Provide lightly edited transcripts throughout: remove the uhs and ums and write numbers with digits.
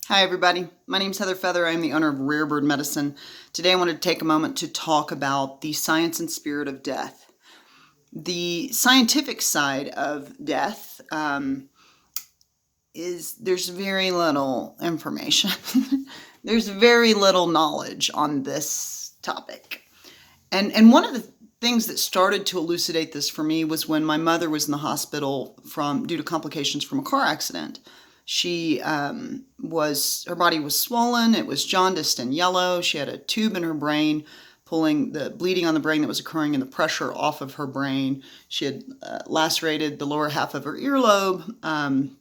Hi, everybody. My name is Heather Feather. I am the owner of Rare Bird Medicine. Today, I wanted to take a moment to talk about the science and spirit of death. The scientific side of death is there's very little information. There's very little knowledge on this topic. And one of the things that started to elucidate this for me was when my mother was in the hospital due to complications from a car accident. She her body was swollen, it was jaundiced and yellow. She had a tube in her brain pulling the bleeding on the brain that was occurring and the pressure off of her brain. She had lacerated the lower half of her earlobe,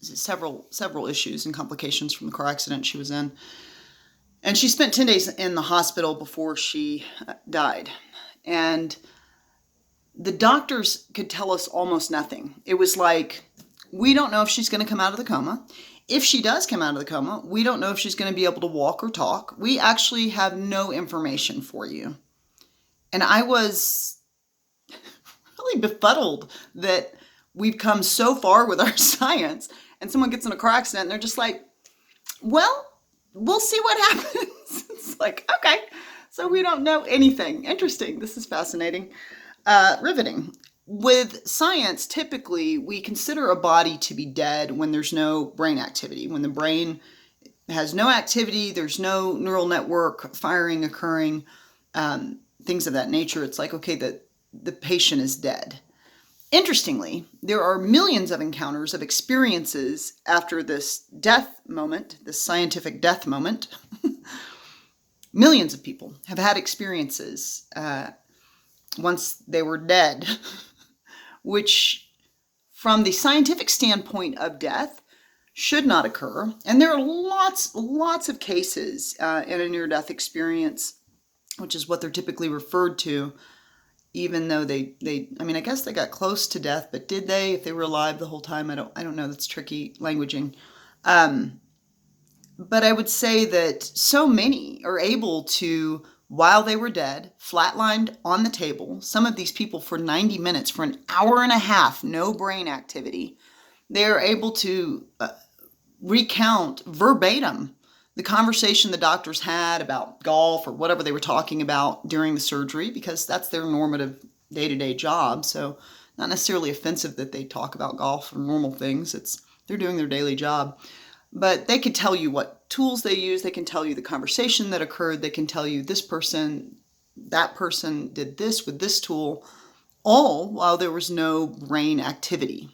several issues and complications from the car accident she was in. And she spent 10 days in the hospital before she died. And the doctors could tell us almost nothing. It was like, we don't know if she's going to come out of the coma. If she does come out of the coma, we don't know if she's going to be able to walk or talk. We actually have no information for you. And I was really befuddled that we've come so far with our science, and someone gets in a car accident and they're just like, well, we'll see what happens. It's like, okay, so we don't know anything. Interesting. This is fascinating. Riveting. With science, typically, we consider a body to be dead when there's no brain activity. When the brain has no activity, there's no neural network firing occurring, things of that nature. It's like, okay, the patient is dead. Interestingly, there are millions of encounters of experiences after this death moment, this scientific death moment. Millions of people have had experiences once they were dead, which from the scientific standpoint of death should not occur. And there are lots of cases in a near-death experience, which is what they're typically referred to, even though I guess they got close to death, but did they? If they were alive the whole time, I don't know. That's tricky languaging. But I would say that so many are able to, while they were dead, flatlined on the table, some of these people for 90 minutes, for an hour and a half, no brain activity, they're able to recount verbatim the conversation the doctors had about golf or whatever they were talking about during the surgery, because that's their normative day-to-day job. So not necessarily offensive that they talk about golf or normal things. They're doing their daily job. But they could tell you what tools they use. They can tell you the conversation that occurred. They can tell you this person, that person did this with this tool, all while there was no brain activity.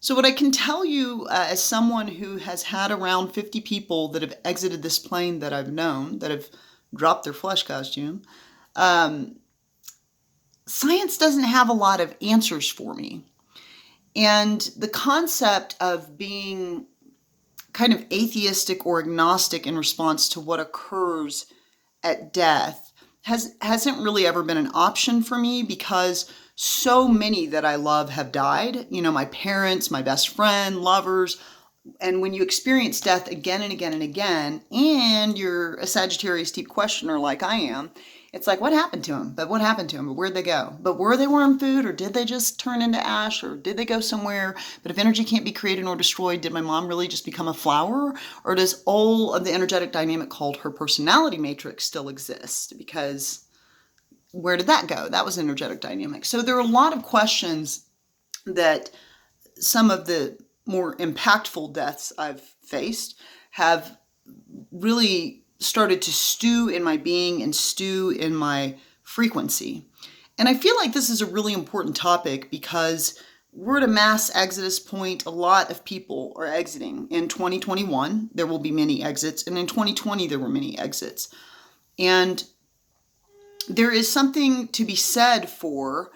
So what I can tell you as someone who has had around 50 people that have exited this plane that I've known, that have dropped their flesh costume, science doesn't have a lot of answers for me. And the concept of being kind of atheistic or agnostic in response to what occurs at death hasn't really ever been an option for me, because so many that I love have died. You know, my parents, my best friend, lovers. And when you experience death again and again and again, and you're a Sagittarius deep questioner like I am, it's like, what happened to him? But what happened to him? But where'd they go? But were they worm food, or did they just turn into ash, or did they go somewhere? But if energy can't be created nor destroyed, did my mom really just become a flower? Or does all of the energetic dynamic called her personality matrix still exist? Because where did that go? That was energetic dynamic. So there are a lot of questions that some of the more impactful deaths I've faced have really started to stew in my being and stew in my frequency. And I feel like this is a really important topic because we're at a mass exodus point. A lot of people are exiting. In 2021, there will be many exits. And in 2020, there were many exits. And there is something to be said for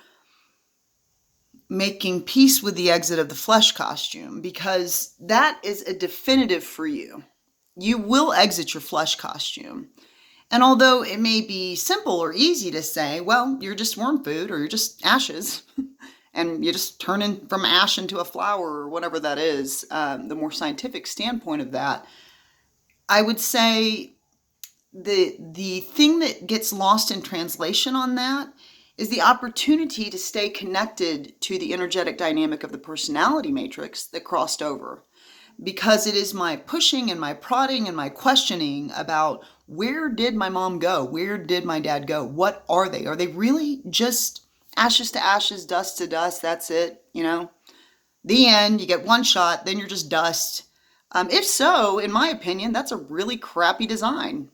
making peace with the exit of the flesh costume, because that is a definitive for you. You will exit your flesh costume. And although it may be simple or easy to say, well, you're just worm food or you're just ashes, and you just turn in from ash into a flower or whatever that is, the more scientific standpoint of that, I would say the thing that gets lost in translation on that is the opportunity to stay connected to the energetic dynamic of the personality matrix that crossed over. because it is my pushing and my prodding and my questioning about, where did my mom go? Where did my dad go? What are they? Are they really just ashes to ashes, dust to dust? That's it, The end, you get one shot, then you're just dust. If so, in my opinion, that's a really crappy design.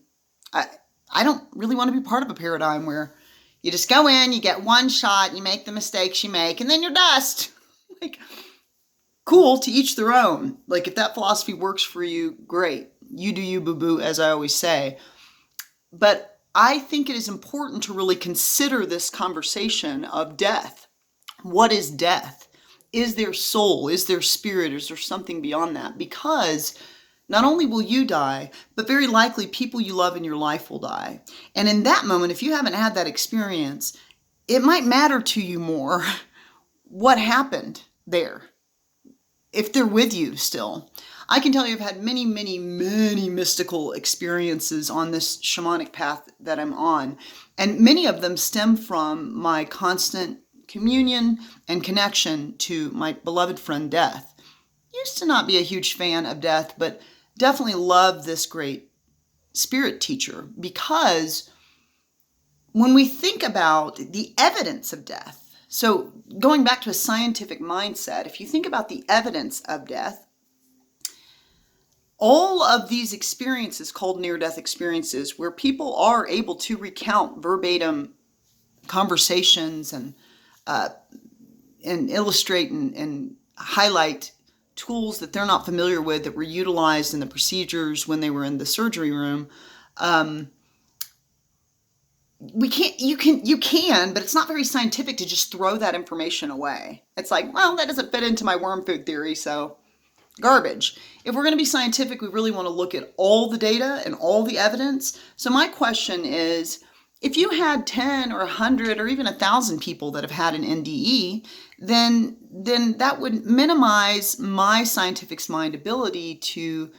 I don't really want to be part of a paradigm where you just go in, you get one shot, you make the mistakes you make, and then you're dust. Like, cool, to each their own. Like, if that philosophy works for you, great. You do you, boo-boo, as I always say. But I think it is important to really consider this conversation of death. What is death? Is there soul? Is there spirit? Is there something beyond that? Because not only will you die, but very likely people you love in your life will die. And in that moment, if you haven't had that experience, it might matter to you more what happened there, if they're with you still. I can tell you I've had many, many, many mystical experiences on this shamanic path that I'm on. And many of them stem from my constant communion and connection to my beloved friend Death. Used to not be a huge fan of Death, but definitely love this great spirit teacher, because when we think about the evidence of death, so going back to a scientific mindset, if you think about the evidence of death, all of these experiences called near-death experiences, where people are able to recount verbatim conversations and illustrate and highlight tools that they're not familiar with that were utilized in the procedures when they were in the surgery room. You can, but it's not very scientific to just throw that information away. It's like, well, that doesn't fit into my worm food theory, so garbage. If we're going to be scientific, we really want to look at all the data and all the evidence. So my question is, if you had 10 or 100 or even 1,000 people that have had an NDE, then that would minimize my scientific mind ability to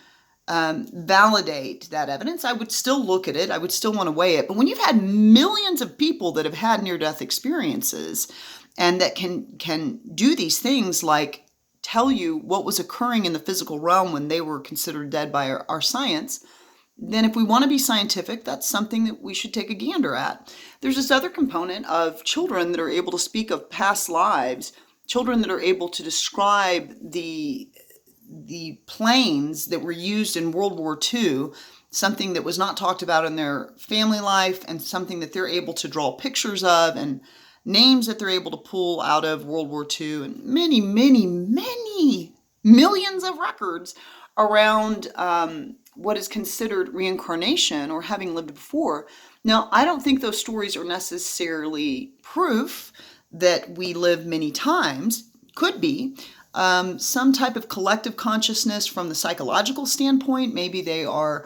validate that evidence. I would still look at it. I would still want to weigh it. But when you've had millions of people that have had near-death experiences and that can do these things, like tell you what was occurring in the physical realm when they were considered dead by our science, then if we want to be scientific, that's something that we should take a gander at. There's this other component of children that are able to speak of past lives, children that are able to describe the planes that were used in World War II, something that was not talked about in their family life, and something that they're able to draw pictures of, and names that they're able to pull out of World War II, and many, many, many millions of records around what is considered reincarnation or having lived before. Now, I don't think those stories are necessarily proof that we live many times. Could be some type of collective consciousness from the psychological standpoint. Maybe they are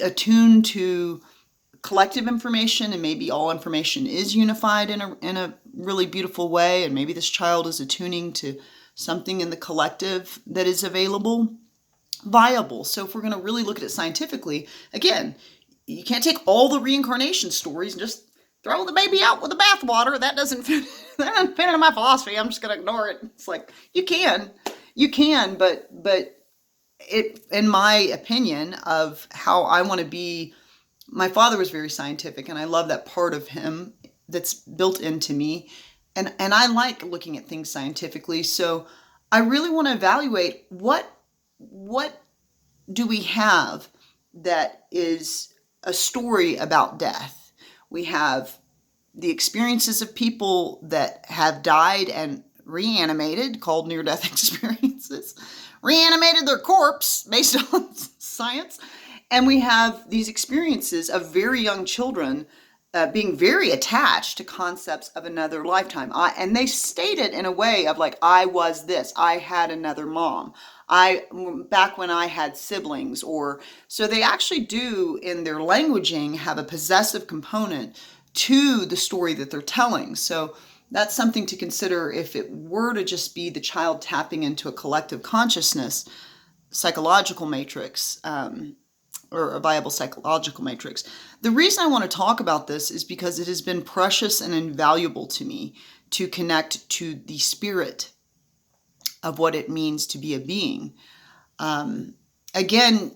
attuned to collective information, and maybe all information is unified in a really beautiful way, and maybe this child is attuning to something in the collective that is available, viable. So if we're going to really look at it scientifically, again, you can't take all the reincarnation stories and just throw the baby out with the bathwater. That doesn't fit into my philosophy. I'm just going to ignore it. It's like, you can, but it, in my opinion of how I want to be, my father was very scientific, and I love that part of him that's built into me. And I like looking at things scientifically. So I really want to evaluate what do we have that is a story about death. We have the experiences of people that have died and reanimated, called near-death experiences, reanimated their corpse based on science. And we have these experiences of very young children being very attached to concepts of another lifetime. And they state it in a way of like, I was this, I had another mom, back when I had siblings, or so they actually do in their languaging have a possessive component to the story that they're telling. So that's something to consider if it were to just be the child tapping into a collective consciousness, psychological matrix, or a viable psychological matrix. The reason I want to talk about this is because it has been precious and invaluable to me to connect to the spirit of what it means to be a being. Again,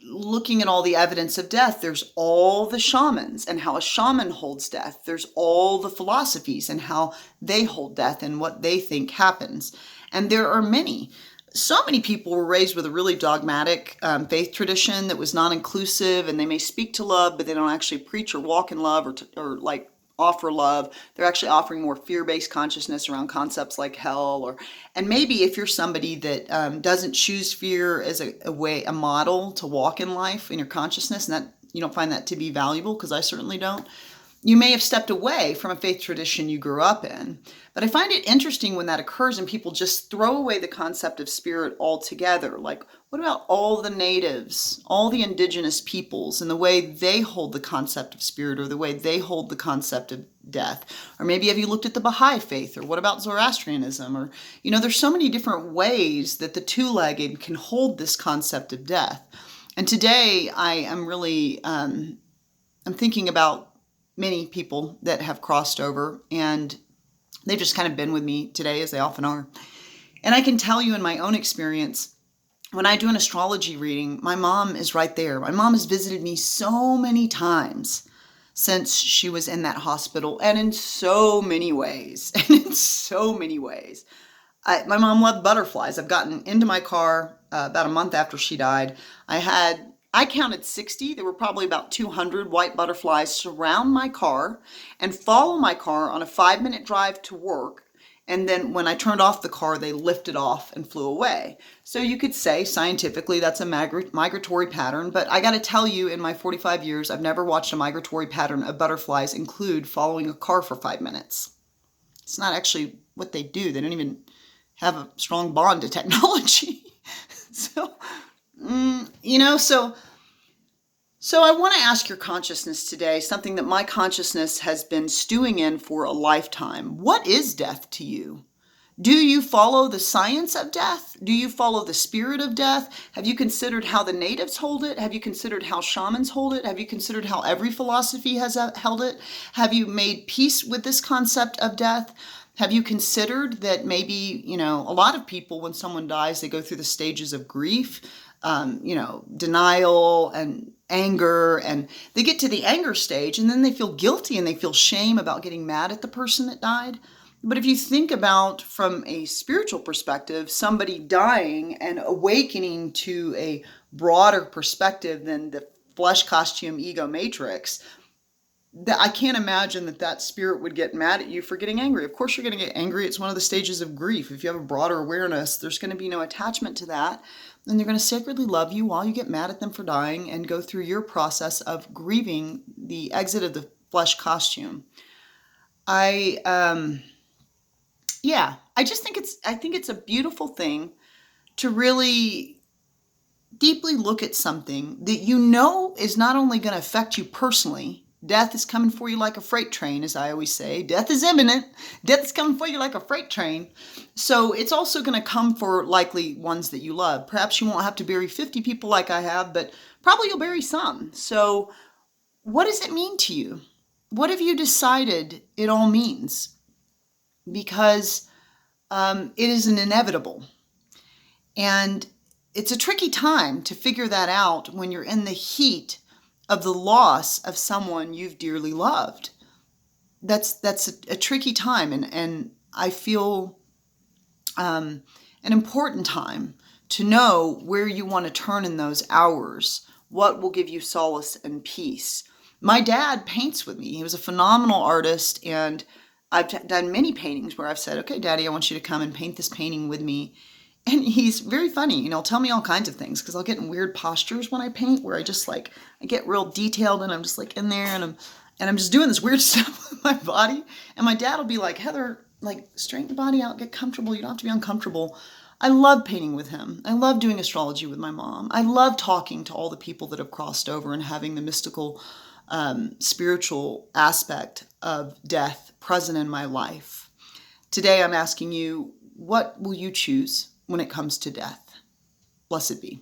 looking at all the evidence of death, there's all the shamans and how a shaman holds death. There's all the philosophies and how they hold death and what they think happens. And there are many. So many people were raised with a really dogmatic faith tradition that was non-inclusive, and they may speak to love, but they don't actually preach or walk in love or like offer love. They're actually offering more fear-based consciousness around concepts like hell, and maybe if you're somebody that doesn't choose fear as a model to walk in life in your consciousness, and that you don't find that to be valuable, because I certainly don't, you may have stepped away from a faith tradition you grew up in. But I find it interesting when that occurs and people just throw away the concept of spirit altogether. Like, what about all the natives, all the indigenous peoples, and the way they hold the concept of spirit, or the way they hold the concept of death? Or maybe have you looked at the Baha'i faith? Or what about Zoroastrianism? Or, there's so many different ways that the two-legged can hold this concept of death. And today I am really, I'm thinking about many people that have crossed over, and they've just kind of been with me today, as they often are. And I can tell you in my own experience, when I do an astrology reading, my mom is right there. My mom has visited me so many times since she was in that hospital, and in so many ways, my mom loved butterflies. I've gotten into my car about a month after she died. I counted 60. There were probably about 200 white butterflies surround my car and follow my car on a 5-minute drive to work. And then when I turned off the car, they lifted off and flew away. So you could say scientifically that's a migratory pattern. But I got to tell you, in my 45 years, I've never watched a migratory pattern of butterflies include following a car for 5 minutes. It's not actually what they do. They don't even have a strong bond to technology. So I want to ask your consciousness today something that my consciousness has been stewing in for a lifetime. What is death to you? Do you follow the science of death? Do you follow the spirit of death? Have you considered how the natives hold it? Have you considered how shamans hold it? Have you considered how every philosophy has held it? Have you made peace with this concept of death? Have you considered that maybe, a lot of people, when someone dies, they go through the stages of grief, denial and anger, and they get to the anger stage, and then they feel guilty and they feel shame about getting mad at the person that died. But if you think about, from a spiritual perspective, somebody dying and awakening to a broader perspective than the flesh costume ego matrix, that I can't imagine that spirit would get mad at you for getting angry. Of course you're going to get angry. It's one of the stages of grief. If you have a broader awareness, there's going to be no attachment to that. And they're going to sacredly love you while you get mad at them for dying and go through your process of grieving the exit of the flesh costume. I think it's a beautiful thing to really deeply look at something that is not only going to affect you personally. Death is coming for you like a freight train, as I always say. Death is imminent. Death is coming for you like a freight train. So it's also going to come for likely ones that you love. Perhaps you won't have to bury 50 people like I have, but probably you'll bury some. So what does it mean to you? What have you decided it all means? Because it is an inevitable. And it's a tricky time to figure that out when you're in the heat of the loss of someone you've dearly loved. That's a tricky time, and I feel an important time to know where you want to turn in those hours, what will give you solace and peace. My dad paints with me. He was a phenomenal artist, and I've done many paintings where I've said, okay, Daddy, I want you to come and paint this painting with me. And he's very funny, tell me all kinds of things, because I'll get in weird postures when I paint where I just I get real detailed, and I'm just in there, and I'm just doing this weird stuff with my body. And my dad will be like, Heather, straighten the body out, get comfortable. You don't have to be uncomfortable. I love painting with him. I love doing astrology with my mom. I love talking to all the people that have crossed over and having the mystical, spiritual aspect of death present in my life. Today I'm asking you, what will you choose when it comes to death? Blessed be.